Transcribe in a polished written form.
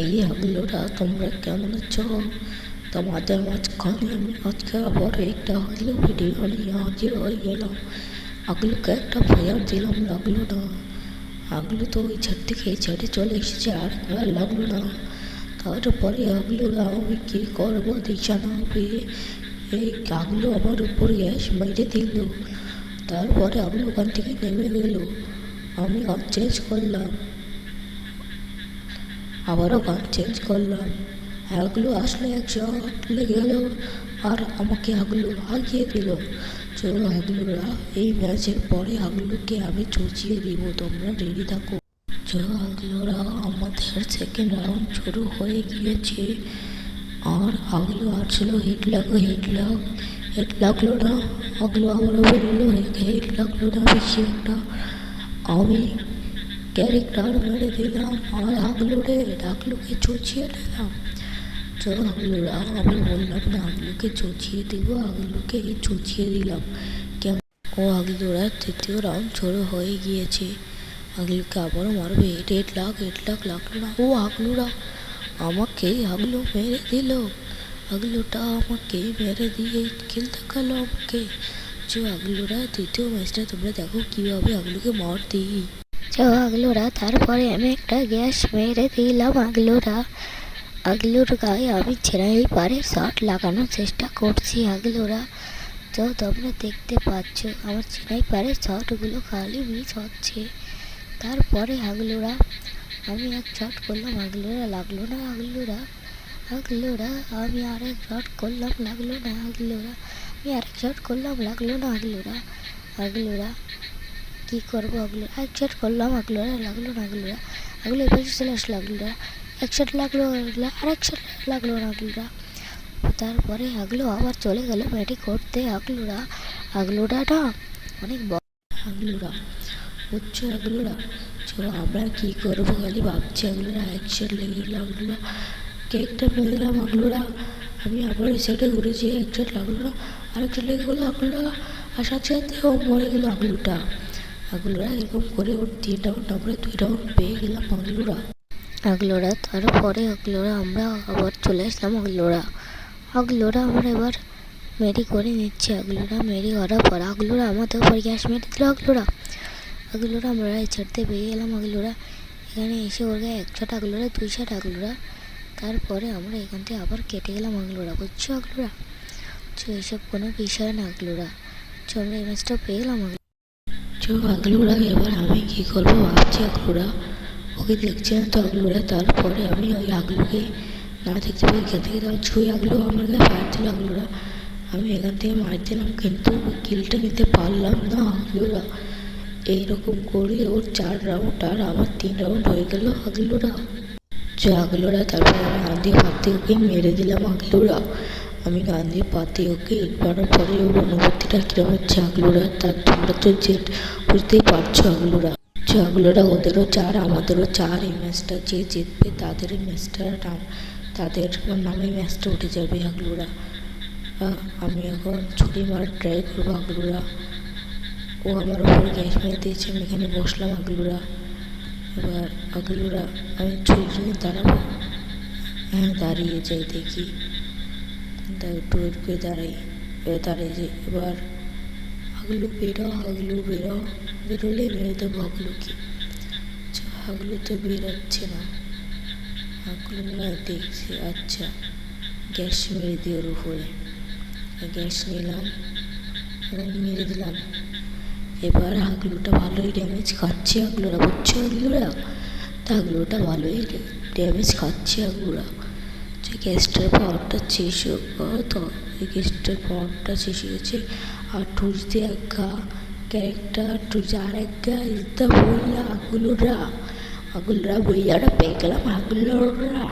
এই আগলোরা তোমরা কেমন আছো? তোমাদের মাঝখানে আমি আজকে আবার একটা হলো ভিডিও নিয়ে হাজির হয়ে গেলাম। আগলুকে একটা ফায়ার দিলাম, লাগলো না। আগলু তো ওই ছাদ থেকে ছেড়ে চলে এসেছে, আর লাগলো না। তারপরে আগলুরা আমি কী করবো দিশা না পেয়ে এই আগলু আমার উপর গ্যাস মেরে দিল। তারপরে আগলু ওখান থেকে নেমে গেল। আমি গান চেঞ্জ করলাম, আবারও গান চেঞ্জ করলাম। আগলু আসলে একশট লেগে গেল আর আমাকে আগলু হারিয়ে দিল। চলো আগলুরা, এই ম্যাচের পরে আগলুকে আমি চুচিয়ে দিব, তোমরা রেডি থাকো। চলো আগলুরা, আমাদের সেকেন্ড রাউন্ড শুরু হয়ে গিয়েছে। আর আগলু আসলো, হিট লাগলো না। আগলু আবারও বেরোলো, হিট লাগলো না বেশি একটা। আমি ক্যারেক্টার মেরে দিলাম আর আগলুকে চুচিয়ে দিলাম। চলো আগলুরা, আমি বললাম না আগলুকে চুচিয়ে দিব, আগলুকে চুচিয়ে দিলাম। কেমন ও আগলুরা তৃতীয় রাউন্ড শুরু হয়ে গিয়েছে। আগলুকে আবারও মারবে, হেড লাগলো না। ও আগলুরা আগলু মেরে দিল। আগলুটা আমাকে মেরে দিয়ে খেলতে গেল আমাকে। আগলুরা তৃতীয় ম্যাচটা তোমরা দেখো কিভাবে আগলুকে মার দিই। আগলুরা, তারপরে আমি একটা গ্যাস মেরে দিলাম। আগলুর গায়ে আমি ছেড়াই পারে শট লাগানোর চেষ্টা করছি। আগলুরা তো তোমরা দেখতে পাচ্ছ আমার ছেড়াই পারে শটগুলো খালি মিস হচ্ছে। তারপরে আগলুরা আমি এক শট করলাম, আগলুরা লাগলো না। আগলুরা আমি আরেক শট করলাম, লাগলো না। আমি আরেক শট করলাম, লাগলো না। আগলুরা কি করবো? এক শট করলাম, আগলুরা লাগলো না। আগলু এবার চলে আসলো। এক শট লাগলো, আরেক শট লাগলো না। তারপরে আগলু আবার চলে গেল ব্যাটিং করতে। আগলুরা না অনেক বড়। আগলুরা বুঝছো? আগলুরা চলো আমরা কি করবো খালি ভাবছি। আগলুরা এক শট লেগে গেল, আগলুরা কেকটা মেরে দিলাম। আগলুরা আমি আবার ওই সাইডে ঘুরেছি, এক শট লাগলো না, আরেক শট লেগে গেলো। আগলুরা আর সাথে সাথে ও মরে গেল। আগলুরা এরকম করে ওর 3 রাউন্ড আমরা 2 রাউন্ড পেয়ে গেলাম। আগলুরা তারপরে আমরা আবার চলে আসলাম। আগলুরা আমরা এবার মেরি করে নিচ্ছে। আগলুরা মেরি করার পর আগলুরা আমাদের উপর গ্যাস মেরে দিল। আগলুরা আমরা ছাড়তে পেয়ে গেলাম। আগলুরা এখানে এসে ওর গায়ে 1 শট, আগলুরা 2 শট। তারপরে আমরা এখান থেকে আবার কেটে গেলাম। আগলুরা বুঝছো? এসব কোনো বিষয় না। আমরা এই ম্যাচটা পেয়ে গেলাম। আগলুরা এবার আমি কি করবো ভাবছি। আগলুরা ওকে দেখছি না তো। আগলুরা তারপরে আমি ওই আগলুকে না দেখতে পেয়ে এখান থেকে ছুঁয়ে আগলু আমার গায়ে ফায়ার দিল। আগলুরা আমি এখান থেকে মার দিলাম, কিন্তু কিলটা নিতে পারলাম না। আগলুরা এইরকম করে ওর 4 রাউন্ড আর আমার 3 রাউন্ড হয়ে গেল। আগলুরা তারপরে আমি গান্ধী পাতি ওকে মেরে দিলাম। আমি গান্ধী পাতি ওকে ইট মারার পরে ওর অনুভূতিটা কিরম হচ্ছে। আগলুরা তার তোমরা তো বুঝতেই পারছো। আগলুরা ওদেরও 4 আমাদেরও 4। এই ম্যাচটা যে জিতবে তাদের নামে ম্যাচটা উঠে যাবে। আগলুরা আমি এখন ছুরি মারার ট্রাই করবো। আগলুরা ও আমার উপর গ্যাস মেরে দিয়েছে, আমি এখানে বসলাম। এবার আগলুরা আমি ছুরি নিয়ে দাঁড়াবো। হ্যাঁ দাঁড়িয়ে যাই, দেখি একটু ওয়েট করে দাঁড়িয়ে যাই। এবার আগলু বেরোলে মেরে দেবো আগলুকে। আগলু তো বেরোচ্ছে না। আগলু দেখছি, আচ্ছা গ্যাস মেরে দিয়ে ওর উপরে গ্যাস নিলাম এবং মেরে দিলাম। এবার আগলুটা ভালোই ড্যামেজ খাচ্ছে। আগলুরা বুঝছো? আগলুটা ভালোই ড্যামেজ খাচ্ছে। আগলুরা যে গ্যাসটার পাওয়ারটা শেষ তো এই গ্যাসটার পাওয়ারটা শেষ হয়ে গেছে। আর টুস দিয়ে এক গা ক্যারেক্টার, টুস আর এক গা বইয়া। আগলুরা বইয়াটা পেয়ে গেলাম। আগলুরা